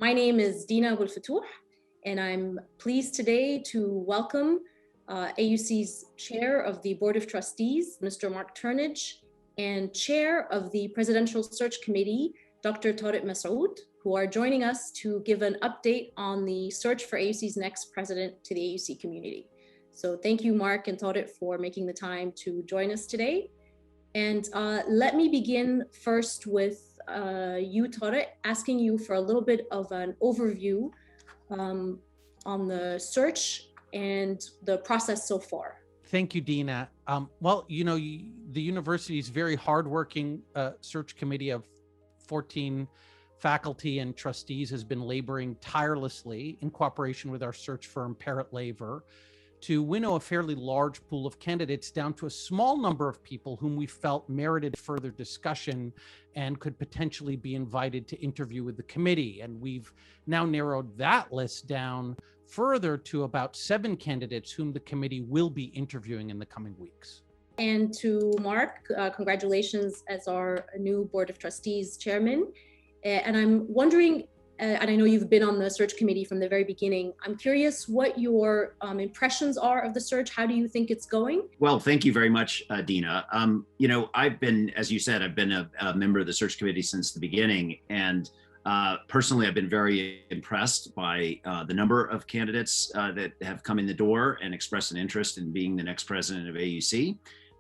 My name is Dina Abul Fatouh, and I'm pleased today to welcome AUC's Chair of the Board of Trustees, Mr. Mark Turnage, and Chair of the Presidential Search Committee, Dr. Tariq Masoud, who are joining us to give an update on the search for AUC's next president to the AUC community. So thank you, Mark and Tariq, for making the time to join us today. And let me begin first with you, Tariq, asking you for a little bit of an overview on the search and the process so far. Thank you, Dina. Well, you know, the university's very hardworking search committee of 14 faculty and trustees has been laboring tirelessly in cooperation with our search firm, Parrott Laver, to winnow a fairly large pool of candidates down to a small number of people whom we felt merited further discussion and could potentially be invited to interview with the committee. And we've now narrowed that list down further to about 7 candidates whom the committee will be interviewing in the coming weeks. And to Mark, congratulations as our new Board of Trustees chairman. And I'm wondering, and I know you've been on the search committee from the very beginning, I'm curious what your impressions are of the search. How do you think it's going? Well, thank you very much, Dina. You know, I've been, as you said, I've been a member of the search committee since the beginning. And personally, I've been very impressed by the number of candidates that have come in the door and expressed an interest in being the next president of AUC.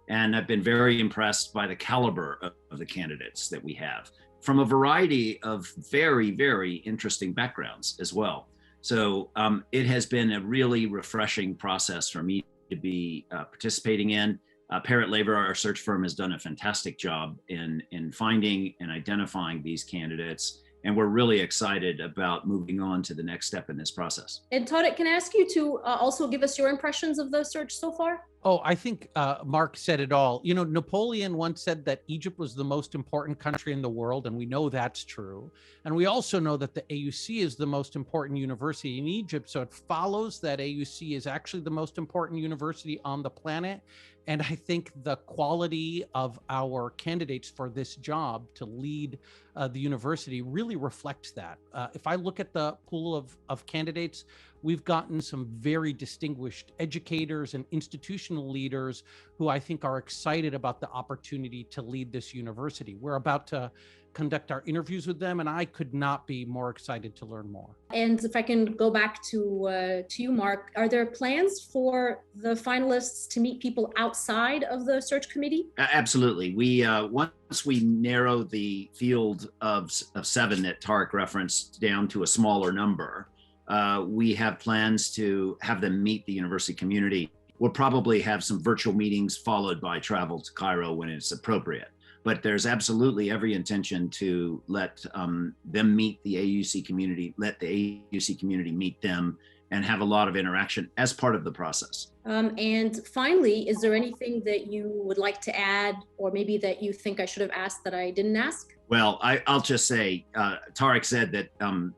And I've been very impressed by the caliber of the candidates that we have from a variety of very, very interesting backgrounds as well. So it has been a really refreshing process for me to be participating in. Parrott Laver, our search firm, has done a fantastic job in finding and identifying these candidates. And we're really excited about moving on to the next step in this process. And Tariq, can I ask you to also give us your impressions of the search so far? Oh, I think Mark said it all. You know, Napoleon once said that Egypt was the most important country in the world, and we know that's true. And we also know that the AUC is the most important university in Egypt. So it follows that AUC is actually the most important university on the planet. And I think the quality of our candidates for this job to lead the university really reflects that. If I look at the pool of candidates, we've gotten some very distinguished educators and institutional leaders who I think are excited about the opportunity to lead this university. We're about to conduct our interviews with them, and I could not be more excited to learn more. And if I can go back to you, Mark, are there plans for the finalists to meet people outside of the search committee? Absolutely. We once we narrow the field of 7 that Tariq referenced down to a smaller number, we have plans to have them meet the university community. We'll probably have some virtual meetings followed by travel to Cairo when it's appropriate. But there's absolutely every intention to let them meet the AUC community, let the AUC community meet them, and have a lot of interaction as part of the process. And finally, is there anything that you would like to add, or maybe that you think I should have asked that I didn't ask? Well, I'll just say, Tariq said that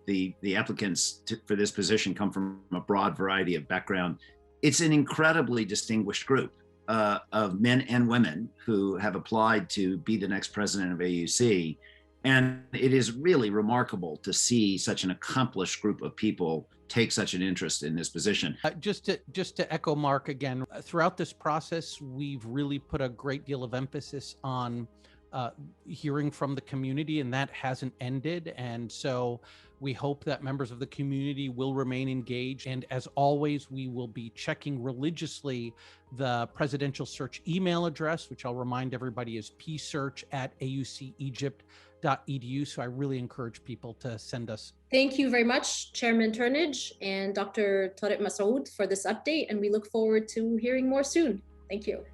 the applicants for this position come from a broad variety of background. It's an incredibly distinguished group of men and women who have applied to be the next president of AUC. And it is really remarkable to see such an accomplished group of people take such an interest in this position. Just to echo Mark again, throughout this process, we've really put a great deal of emphasis on hearing from the community, and that hasn't ended. And so we hope that members of the community will remain engaged. And as always, we will be checking religiously the presidential search email address, which I'll remind everybody is psearch@aucegypt.edu. So I really encourage people to send us. Thank you very much, Chairman Turnage and Dr. Tariq Masoud, for this update. And we look forward to hearing more soon. Thank you.